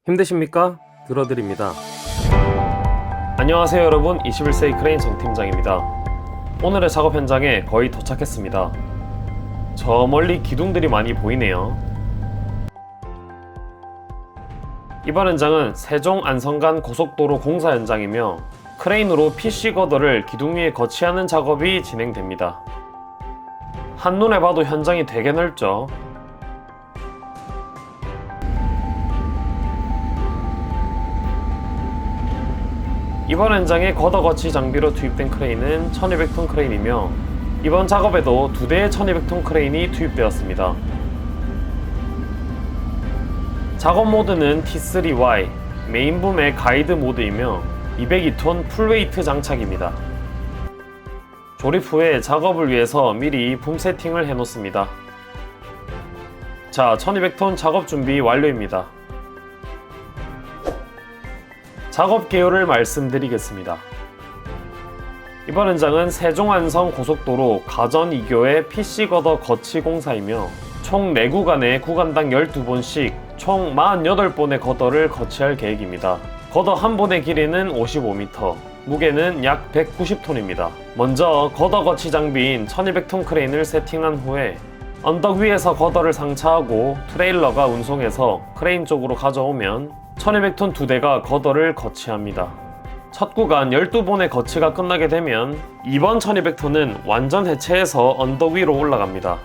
힘드십니까? 들어드립니다. 안녕하세요 여러분, 21세기 크레인 정팀장입니다. 오늘의 작업 현장에 거의 도착했습니다. 저 멀리 기둥들이 많이 보이네요. 이번 현장은 세종 안성간 고속도로 공사 현장이며 크레인으로 PC 거더를 기둥 위에 거치하는 작업이 진행됩니다. 한눈에 봐도 현장이 되게 넓죠. 이번 현장에 거더 거치 장비로 투입된 크레인은 1200톤 크레인이며 이번 작업에도 2대의 1200톤 크레인이 투입되었습니다. 작업 모드는 T3Y, 메인붐의 가이드 모드이며 202톤 풀웨이트 장착입니다. 조립 후에 작업을 위해서 미리 붐 세팅을 해놓습니다. 자, 1200톤 작업 준비 완료입니다. 작업 개요를 말씀드리겠습니다. 이번 현장은 세종안성 고속도로 가전 2교의 PC 거더 거치 공사이며 총 4구간에 구간당 12번씩 총 48번의 거더를 거치할 계획입니다. 거더 한 번의 길이는 55m, 무게는 약 190톤입니다. 먼저 거더 거치 장비인 1200톤 크레인을 세팅한 후에 언덕 위에서 거더를 상차하고 트레일러가 운송해서 크레인 쪽으로 가져오면 1200톤 2대가 거더를 거치합니다. 첫 구간 12번의 거치가 끝나게 되면 이번 1200톤은 완전 해체해서 언덕 위로 올라갑니다.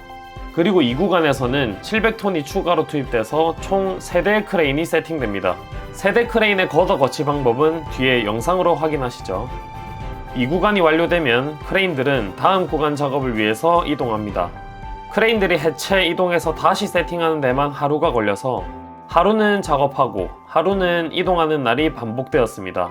그리고 이 구간에서는 700톤이 추가로 투입돼서 총 3대의 크레인이 세팅됩니다. 3대 크레인의 거더 거치 방법은 뒤에 영상으로 확인하시죠. 이 구간이 완료되면 크레인들은 다음 구간 작업을 위해서 이동합니다. 크레인들이 해체 이동해서 다시 세팅하는 데만 하루가 걸려서 하루는 작업하고 하루는 이동하는 날이 반복되었습니다.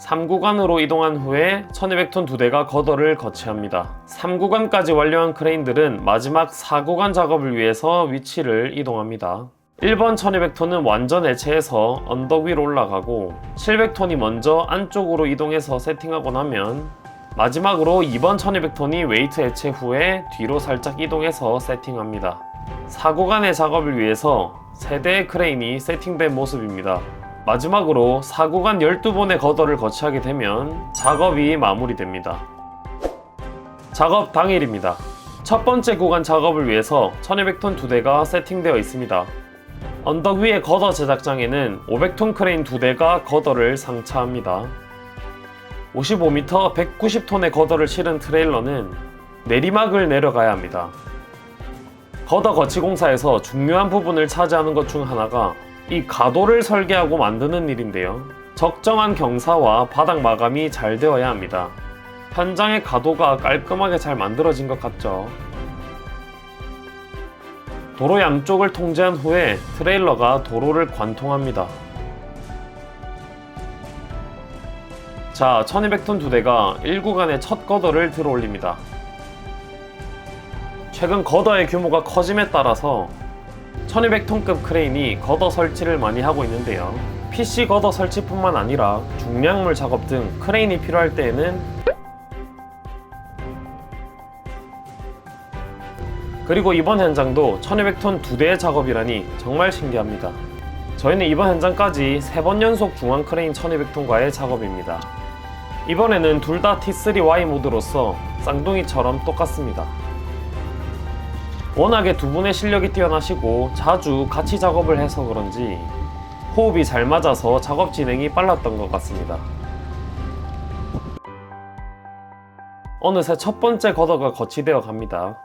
3구간으로 이동한 후에 1200톤 2대가 거더를 거치합니다. 3구간까지 완료한 크레인들은 마지막 4구간 작업을 위해서 위치를 이동합니다. 1번 1200톤은 완전 해체해서 언덕 위로 올라가고 700톤이 먼저 안쪽으로 이동해서 세팅하고 나면 마지막으로 2번 1200톤이 웨이트 해체 후에 뒤로 살짝 이동해서 세팅합니다. 4구간의 작업을 위해서 3대의 크레인이 세팅된 모습입니다. 마지막으로 4구간 12번의 거더를 거치하게 되면 작업이 마무리됩니다. 작업 당일입니다. 첫 번째 구간 작업을 위해서 1200톤 2대가 세팅되어 있습니다. 언덕 위의 거더 제작장에는 500톤 크레인 2대가 거더를 상차합니다. 55m 190톤의 거더를 실은 트레일러는 내리막을 내려가야 합니다. 거더 거치 공사에서 중요한 부분을 차지하는 것 중 하나가 이 가도를 설계하고 만드는 일인데요. 적정한 경사와 바닥 마감이 잘 되어야 합니다. 현장의 가도가 깔끔하게 잘 만들어진 것 같죠. 도로 양쪽을 통제한 후에 트레일러가 도로를 관통합니다. 자, 1200톤 2대가 1구간의 첫 거더를 들어 올립니다. 최근 거더의 규모가 커짐에 따라서 1200톤급 크레인이 거더 설치를 많이 하고 있는데요. PC 거더 설치뿐만 아니라 중량물 작업 등 크레인이 필요할 때에는 그리고 이번 현장도 1200톤 2대의 작업이라니 정말 신기합니다. 저희는 이번 현장까지 3번 연속 중앙 크레인 1200톤과의 작업입니다. 이번에는 둘 다 T3Y 모드로서 쌍둥이처럼 똑같습니다. 워낙에 두 분의 실력이 뛰어나시고 자주 같이 작업을 해서 그런지 호흡이 잘 맞아서 작업 진행이 빨랐던 것 같습니다. 어느새 첫 번째 거더가 거치되어 갑니다.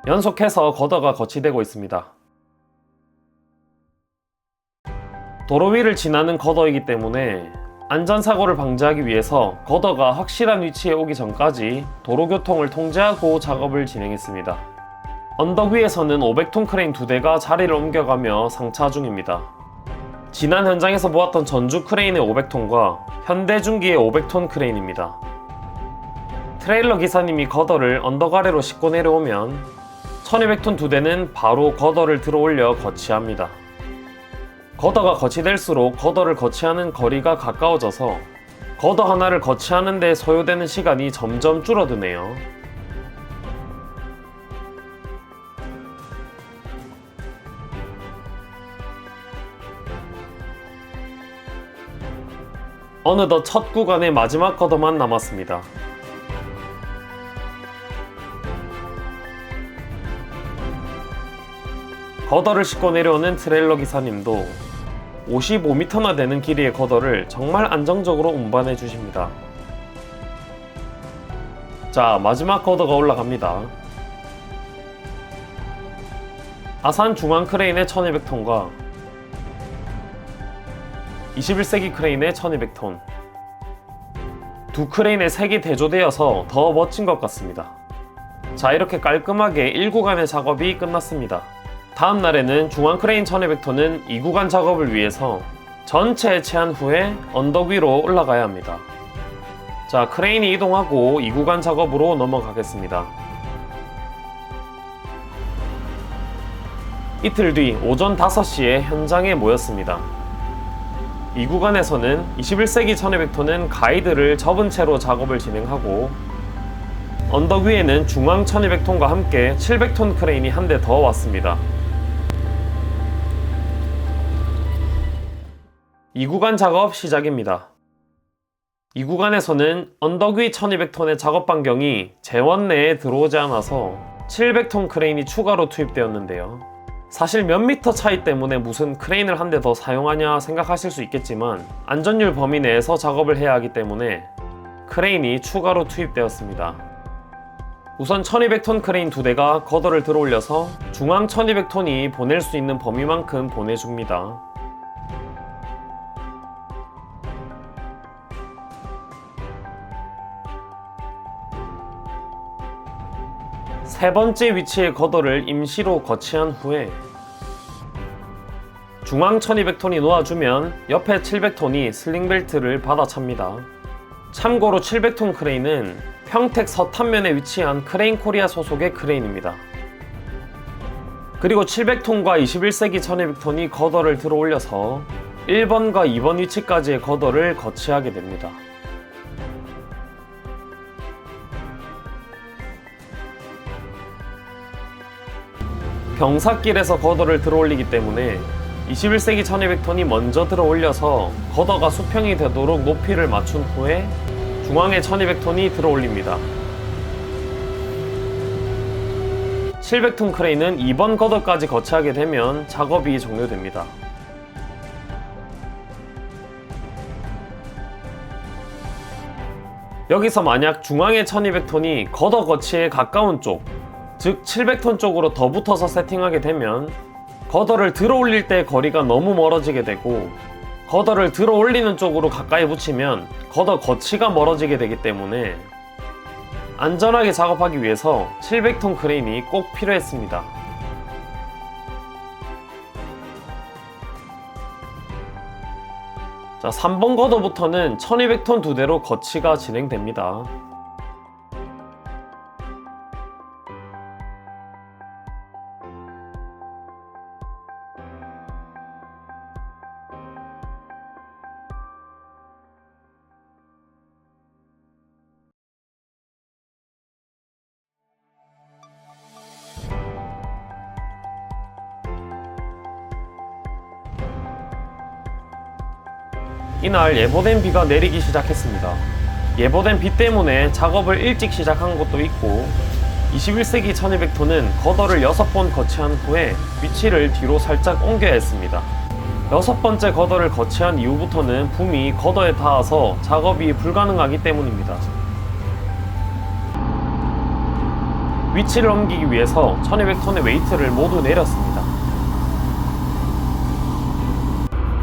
연속해서 거더가 거치되고 있습니다. 도로 위를 지나는 거더이기 때문에 안전사고를 방지하기 위해서 거더가 확실한 위치에 오기 전까지 도로교통을 통제하고 작업을 진행했습니다. 언덕 위에서는 500톤 크레인 2대가 자리를 옮겨가며 상차 중입니다. 지난 현장에서 보았던 전주 크레인의 500톤과 현대중기의 500톤 크레인입니다. 트레일러 기사님이 거더를 언덕 아래로 싣고 내려오면 1200톤 2대는 바로 거더를 들어 올려 거치합니다. 거더가 거치될수록 거더를 거치하는 거리가 가까워져서 거더 하나를 거치하는 데 소요되는 시간이 점점 줄어드네요. 어느덧 첫 구간의 마지막 거더만 남았습니다. 거더를 싣고 내려오는 트레일러 기사님도 55m나 되는 길이의 거더를 정말 안정적으로 운반해 주십니다. 자, 마지막 거더가 올라갑니다. 아산 중앙 크레인의 1200톤과 21세기 크레인의 1200톤, 두 크레인의 색이 대조되어서 더 멋진 것 같습니다. 자, 이렇게 깔끔하게 1구간의 작업이 끝났습니다. 다음 날에는 중앙 크레인 1200톤은 2구간 작업을 위해서 전체 해체한 후에 언덕 위로 올라가야 합니다. 자, 크레인이 이동하고 2구간 작업으로 넘어가겠습니다. 이틀 뒤 오전 5시에 현장에 모였습니다. 2구간에서는 21세기 1200톤은 가이드를 접은 채로 작업을 진행하고, 언덕 위에는 중앙 1200톤과 함께 700톤 크레인이 한 대 더 왔습니다. 2구간 작업 시작입니다. 2구간에서는 언덕 위 1200톤의 작업 반경이 재원 내에 들어오지 않아서 700톤 크레인이 추가로 투입되었는데요. 사실 몇 미터 차이 때문에 무슨 크레인을 한 대 더 사용하냐 생각하실 수 있겠지만, 안전율 범위 내에서 작업을 해야 하기 때문에 크레인이 추가로 투입되었습니다. 우선 1200톤 크레인 2대가 거더를 들어 올려서 중앙 1200톤이 보낼 수 있는 범위만큼 보내줍니다. 세 번째 위치의 거더를 임시로 거치한 후에 중앙 1200톤이 놓아주면 옆에 700톤이 슬링벨트를 받아찹니다. 참고로 700톤 크레인은 평택 서탄면에 위치한 크레인 코리아 소속의 크레인입니다. 그리고 700톤과 21세기 1200톤이 거더를 들어 올려서 1번과 2번 위치까지의 거더를 거치하게 됩니다. 경사길에서 거더를 들어 올리기 때문에 21세기 1200톤이 먼저 들어 올려서 거더가 수평이 되도록 높이를 맞춘 후에 중앙에 1200톤이 들어 올립니다. 700톤 크레인은 2번 거더까지 거치하게 되면 작업이 종료됩니다. 여기서 만약 중앙의 1200톤이 거더 거치에 가까운 쪽, 즉 700톤 쪽으로 더 붙어서 세팅하게 되면 거더를 들어 올릴 때 거리가 너무 멀어지게 되고, 거더를 들어 올리는 쪽으로 가까이 붙이면 거더 거치가 멀어지게 되기 때문에 안전하게 작업하기 위해서 700톤 크레인이 꼭 필요했습니다. 자, 3번 거더부터는 1200톤 2대로 거치가 진행됩니다. 이날 예보된 비가 내리기 시작했습니다. 예보된 비 때문에 작업을 일찍 시작한 것도 있고, 21세기 1200톤은 거더를 6번 거치한 후에 위치를 뒤로 살짝 옮겨야 했습니다. 6번째 거더를 거치한 이후부터는 붐이 거더에 닿아서 작업이 불가능하기 때문입니다. 위치를 옮기기 위해서 1200톤의 웨이트를 모두 내렸습니다.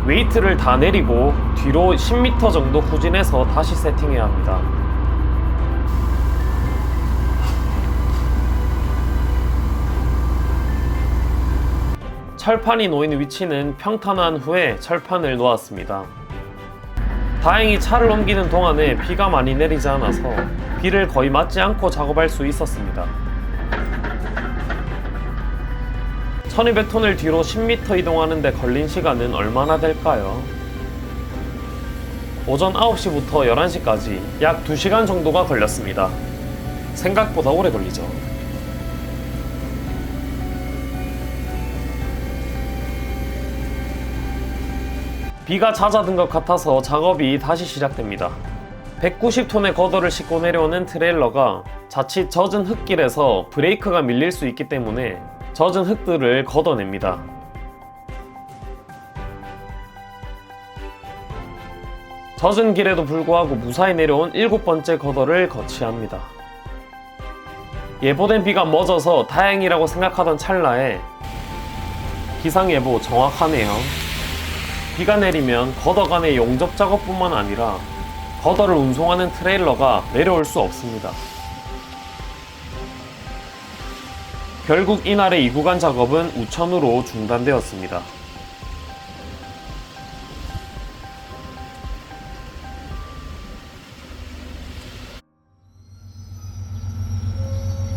웨이트를 다 내리고 뒤로 10m 정도 후진해서 다시 세팅해야 합니다. 철판이 놓이는 위치는 평탄화한 후에 철판을 놓았습니다. 다행히 차를 옮기는 동안에 비가 많이 내리지 않아서 비를 거의 맞지 않고 작업할 수 있었습니다. 1200톤을 뒤로 10m 이동하는데 걸린 시간은 얼마나 될까요? 오전 9시부터 11시까지 약 2시간 정도가 걸렸습니다. 생각보다 오래 걸리죠. 비가 잦아든 것 같아서 작업이 다시 시작됩니다. 190톤의 걷어를 싣고 내려오는 트레일러가 자칫 젖은 흙길에서 브레이크가 밀릴 수 있기 때문에 젖은 흙들을 걷어냅니다. 젖은 길에도 불구하고 무사히 내려온 7번째 걷어를 거치합니다. 예보된 비가 멎어서 다행이라고 생각하던 찰나에 기상예보 정확하네요. 비가 내리면 걷어 간의 용접 작업뿐만 아니라 걷어를 운송하는 트레일러가 내려올 수 없습니다. 결국 이날의 2구간 작업은 우천으로 중단되었습니다.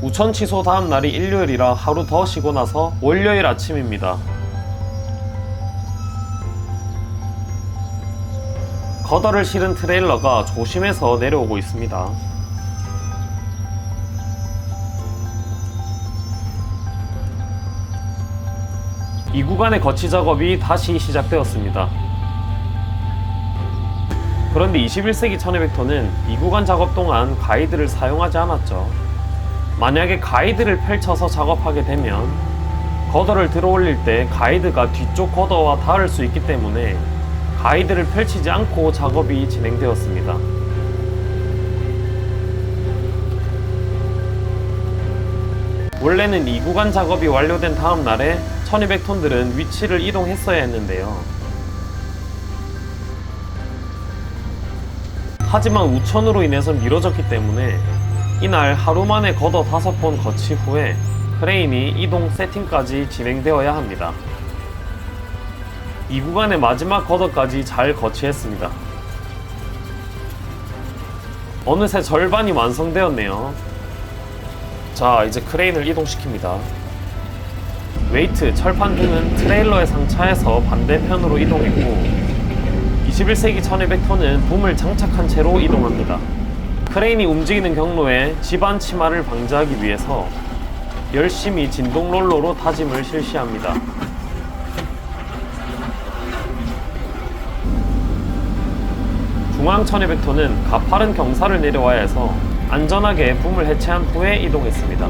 우천 취소 다음 날이 일요일이라 하루 더 쉬고 나서 월요일 아침입니다. 걷어를 실은 트레일러가 조심해서 내려오고 있습니다. 이 구간의 거치 작업이 다시 시작되었습니다. 그런데 21세기 1200톤은 이 구간 작업 동안 가이드를 사용하지 않았죠. 만약에 가이드를 펼쳐서 작업하게 되면 걷어를 들어올릴 때 가이드가 뒤쪽 걷어와 닿을 수 있기 때문에 가이드를 펼치지 않고 작업이 진행되었습니다. 원래는 이 구간 작업이 완료된 다음 날에 1200톤들은 위치를 이동했어야 했는데요. 하지만 우천으로 인해서 미뤄졌기 때문에 이날 하루 만에 걷어 5번 거치 후에 크레인이 이동 세팅까지 진행되어야 합니다. 이 구간의 마지막 걷어까지 잘 거치했습니다. 어느새 절반이 완성되었네요. 자, 이제 크레인을 이동시킵니다. 웨이트, 철판 등은 트레일러에 상차해서 반대편으로 이동했고 21세기 1200톤은 붐을 장착한 채로 이동합니다. 크레인이 움직이는 경로에 집안 침하를 방지하기 위해서 열심히 진동 롤러로 다짐을 실시합니다. 중앙 1200톤은 가파른 경사를 내려와야 해서 안전하게 붐을 해체한 후에 이동했습니다.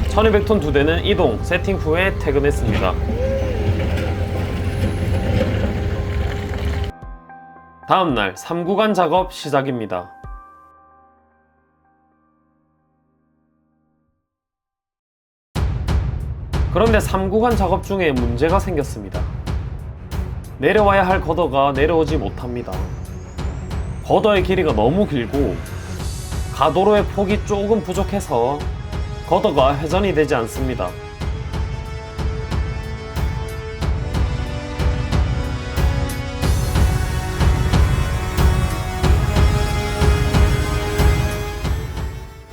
(1200톤) 두 대는 이동, 세팅 후에 퇴근했습니다. 다음날 3구간 작업 시작입니다. 그런데 3구간 작업 중에 문제가 생겼습니다. 내려와야 할 걷어가 내려오지 못합니다. 걷어의 길이가 너무 길고 가도로의 폭이 조금 부족해서 걷어가 회전이 되지 않습니다.